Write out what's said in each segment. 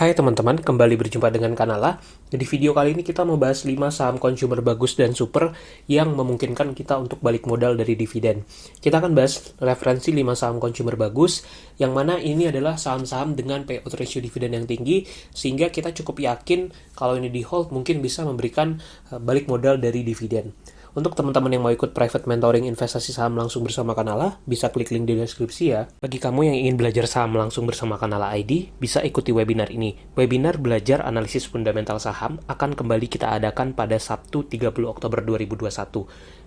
Hai teman-teman, kembali berjumpa dengan Kanala. Di video kali ini kita mau bahas 5 saham consumer bagus dan super yang memungkinkan kita untuk balik modal dari dividen. Kita akan bahas referensi 5 saham consumer bagus, yang mana ini adalah saham-saham dengan payout ratio dividen yang tinggi, sehingga kita cukup yakin kalau ini di hold mungkin bisa memberikan balik modal dari dividen. Untuk teman-teman yang mau ikut private mentoring investasi saham langsung bersama Kanala, bisa klik link di deskripsi ya. Bagi kamu yang ingin belajar saham langsung bersama Kanala ID, bisa ikuti webinar ini. Webinar belajar analisis fundamental saham akan kembali kita adakan pada Sabtu 30 Oktober 2021.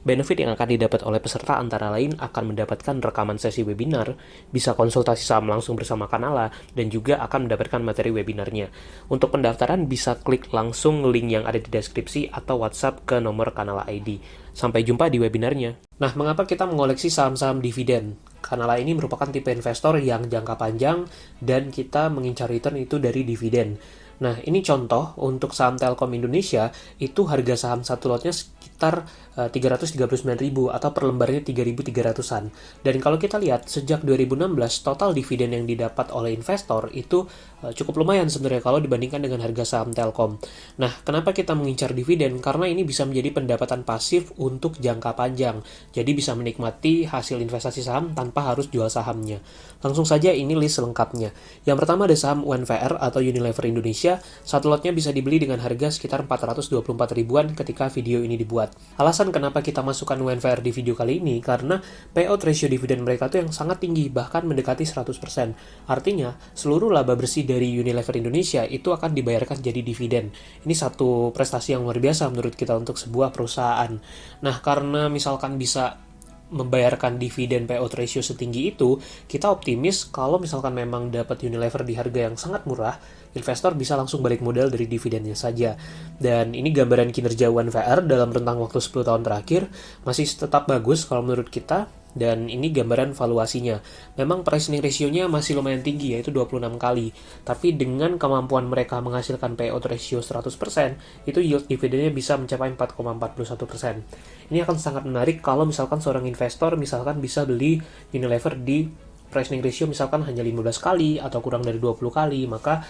Benefit yang akan didapat oleh peserta antara lain akan mendapatkan rekaman sesi webinar, bisa konsultasi saham langsung bersama Kanala, dan juga akan mendapatkan materi webinarnya. Untuk pendaftaran bisa klik langsung link yang ada di deskripsi atau WhatsApp ke nomor Kanala ID. Sampai jumpa di webinarnya. Nah, mengapa kita mengoleksi saham-saham dividen? Kanala ini merupakan tipe investor yang jangka panjang dan kita mengincar return itu dari dividen. Nah, ini contoh untuk saham Telkom Indonesia, itu harga saham satu lotnya sekitar 339.000 atau per lembarnya 3.300-an. Dan kalau kita lihat, sejak 2016, total dividen yang didapat oleh investor itu cukup lumayan sebenarnya kalau dibandingkan dengan harga saham Telkom. Nah, kenapa kita mengincar dividen? Karena ini bisa menjadi pendapatan pasif untuk jangka panjang. Jadi bisa menikmati hasil investasi saham tanpa harus jual sahamnya. Langsung saja ini list lengkapnya. Yang pertama ada saham UNVR atau Unilever Indonesia. Satu lotnya bisa dibeli dengan harga sekitar 424 ribuan ketika video ini dibuat. Alasan kenapa kita masukkan UNVR di video kali ini karena payout ratio dividen mereka tuh yang sangat tinggi, bahkan mendekati 100%. Artinya, seluruh laba bersih dari Unilever Indonesia itu akan dibayarkan jadi dividen. Ini satu prestasi yang luar biasa menurut kita untuk sebuah perusahaan. Nah, karena misalkan bisa membayarkan dividen payout ratio setinggi itu, kita optimis kalau misalkan memang dapat Unilever di harga yang sangat murah, investor bisa langsung balik modal dari dividennya saja. Dan ini gambaran kinerja UNVR dalam rentang waktu 10 tahun terakhir masih tetap bagus kalau menurut kita. Dan ini gambaran valuasinya. Memang pricing ratio-nya masih lumayan tinggi, yaitu 26 kali. Tapi dengan kemampuan mereka menghasilkan payout ratio 100%, itu yield dividennya bisa mencapai 4,41%. Ini akan sangat menarik kalau misalkan seorang investor misalkan bisa beli Unilever di pricing ratio misalkan hanya 15 kali atau kurang dari 20 kali, maka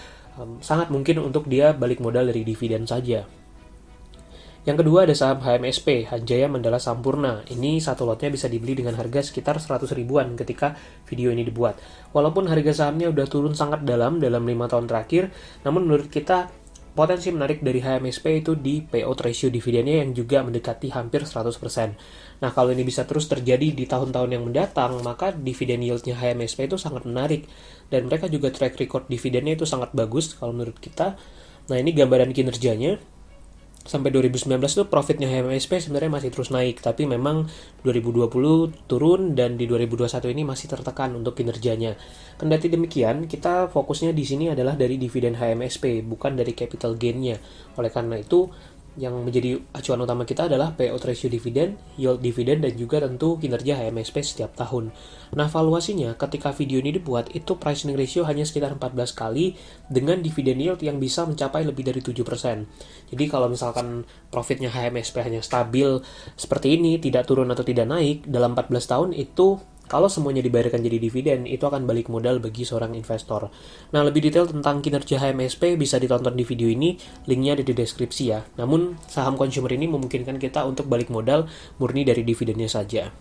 sangat mungkin untuk dia balik modal dari dividen saja. Yang kedua ada saham HMSP, Hanjaya Mandala Sampurna. Ini satu lotnya bisa dibeli dengan harga sekitar 100 ribuan ketika video ini dibuat. Walaupun harga sahamnya udah turun sangat dalam 5 tahun terakhir, namun menurut kita potensi menarik dari HMSP itu di payout ratio dividennya yang juga mendekati hampir 100%. Nah, kalau ini bisa terus terjadi di tahun-tahun yang mendatang, maka dividen yieldnya HMSP itu sangat menarik. Dan mereka juga track record dividennya itu sangat bagus kalau menurut kita. Nah, ini gambaran kinerjanya. Sampai 2019 tuh profitnya HMSP sebenarnya masih terus naik, tapi memang 2020 turun dan di 2021 ini masih tertekan untuk kinerjanya. Kendati demikian, kita fokusnya di sini adalah dari dividen HMSP, bukan dari capital gain-nya. Oleh karena itu, yang menjadi acuan utama kita adalah payout ratio dividen, yield dividen, dan juga tentu kinerja HMSP setiap tahun. Nah, valuasinya ketika video ini dibuat, itu pricing ratio hanya sekitar 14 kali dengan dividen yield yang bisa mencapai lebih dari 7%. Jadi kalau misalkan profitnya HMSP hanya stabil seperti ini, tidak turun atau tidak naik, dalam 14 tahun itu kalau semuanya dibayarkan jadi dividen, itu akan balik modal bagi seorang investor. Nah, lebih detail tentang kinerja HMSP bisa ditonton di video ini, linknya ada di deskripsi ya. Namun, saham consumer ini memungkinkan kita untuk balik modal murni dari dividennya saja.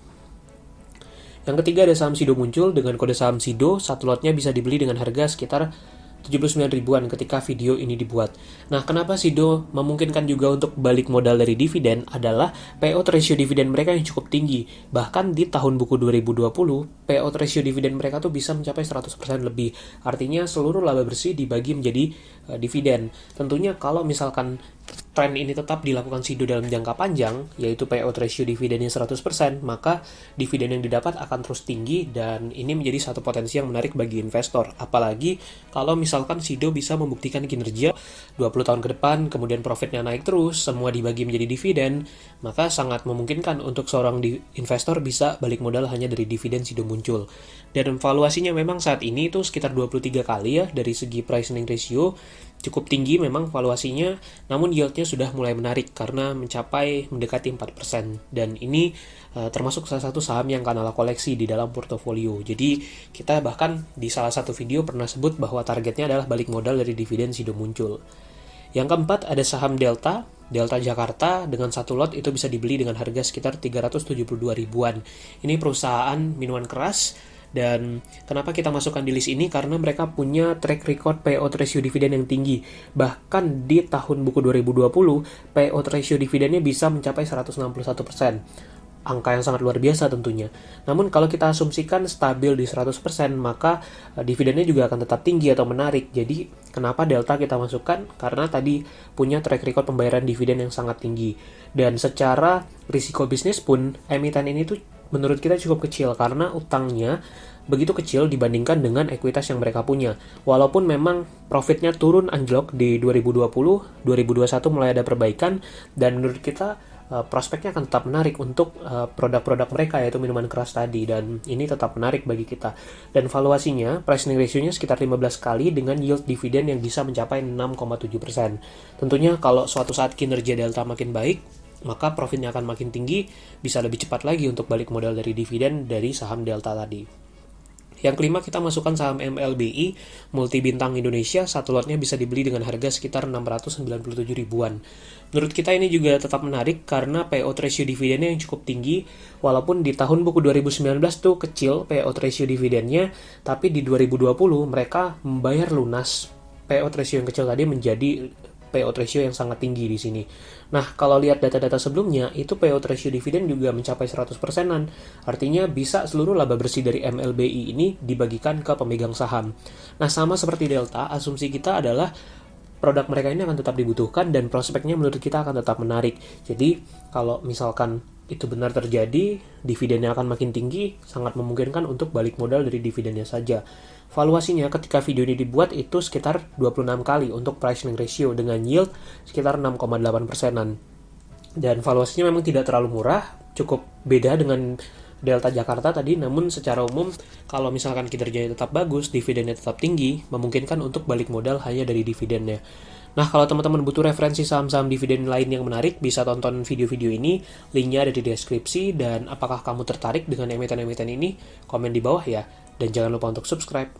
Yang ketiga ada saham Sido muncul dengan kode saham Sido, satu lotnya bisa dibeli dengan harga sekitar 79 ribuan ketika video ini dibuat. Nah, kenapa Sido memungkinkan juga untuk balik modal dari dividen adalah payout ratio dividen mereka yang cukup tinggi. Bahkan di tahun buku 2020, payout ratio dividen mereka tuh bisa mencapai 100% lebih. Artinya seluruh laba bersih dibagi menjadi dividen. Tentunya kalau misalkan tren ini tetap dilakukan Sido dalam jangka panjang, yaitu payout ratio dividennya 100%, maka dividen yang didapat akan terus tinggi dan ini menjadi satu potensi yang menarik bagi investor. Apalagi kalau misalkan Sido bisa membuktikan kinerja 20 tahun ke depan, kemudian profitnya naik terus, semua dibagi menjadi dividen, maka sangat memungkinkan untuk seorang investor bisa balik modal hanya dari dividen Sido muncul. muncul. Dan valuasinya memang saat ini itu sekitar 23 kali ya, dari segi price earning ratio cukup tinggi memang valuasinya, namun yieldnya sudah mulai menarik karena mencapai mendekati 4%, dan ini termasuk salah satu saham yang Kanala koleksi di dalam portofolio. Jadi kita bahkan di salah satu video pernah sebut bahwa targetnya adalah balik modal dari dividen Sido muncul. Yang keempat ada saham Delta Jakarta, dengan satu lot itu bisa dibeli dengan harga sekitar 372 ribuan. Ini perusahaan minuman keras, dan kenapa kita masukkan di list ini? Karena mereka punya track record payout ratio dividen yang tinggi. Bahkan di tahun buku 2020, payout ratio dividennya bisa mencapai 161%. Angka yang sangat luar biasa tentunya. Namun kalau kita asumsikan stabil di 100%, maka dividennya juga akan tetap tinggi atau menarik. Jadi kenapa Delta kita masukkan? Karena tadi punya track record pembayaran dividen yang sangat tinggi. Dan secara risiko bisnis pun, emiten ini tuh menurut kita cukup kecil karena utangnya begitu kecil dibandingkan dengan ekuitas yang mereka punya. Walaupun memang profitnya turun anjlok di 2020, 2021 mulai ada perbaikan, dan menurut kita prospeknya akan tetap menarik untuk produk-produk mereka, yaitu minuman keras tadi, dan ini tetap menarik bagi kita. Dan valuasinya, price earning ratio-nya sekitar 15 kali dengan yield dividen yang bisa mencapai 6,7%. Tentunya kalau suatu saat kinerja Delta makin baik, maka profitnya akan makin tinggi, bisa lebih cepat lagi untuk balik modal dari dividen dari saham Delta tadi. Yang kelima kita masukkan saham MLBI, Multi Bintang Indonesia, satu lotnya bisa dibeli dengan harga sekitar 697 ribuan. Menurut kita ini juga tetap menarik karena payout ratio dividennya yang cukup tinggi, walaupun di tahun buku 2019 tuh kecil payout ratio dividennya, tapi di 2020 mereka membayar lunas payout ratio yang kecil tadi menjadi payout ratio yang sangat tinggi di sini. Nah, kalau lihat data-data sebelumnya, itu payout ratio dividen juga mencapai 100%-an. Artinya bisa seluruh laba bersih dari MLBI ini dibagikan ke pemegang saham. Nah, sama seperti Delta, asumsi kita adalah produk mereka ini akan tetap dibutuhkan dan prospeknya menurut kita akan tetap menarik. Jadi, kalau misalkan itu benar terjadi, dividennya akan makin tinggi, sangat memungkinkan untuk balik modal dari dividennya saja. Valuasinya ketika video ini dibuat itu sekitar 26 kali untuk price earning ratio dengan yield sekitar 6,8%-an. Dan valuasinya memang tidak terlalu murah, cukup beda dengan Delta Jakarta tadi, namun secara umum kalau misalkan kinerjanya tetap bagus, dividennya tetap tinggi, memungkinkan untuk balik modal hanya dari dividennya. Nah, kalau teman-teman butuh referensi saham-saham dividen lain yang menarik, bisa tonton video-video ini, linknya ada di deskripsi, dan apakah kamu tertarik dengan emiten-emiten ini? Komen di bawah ya, dan jangan lupa untuk subscribe.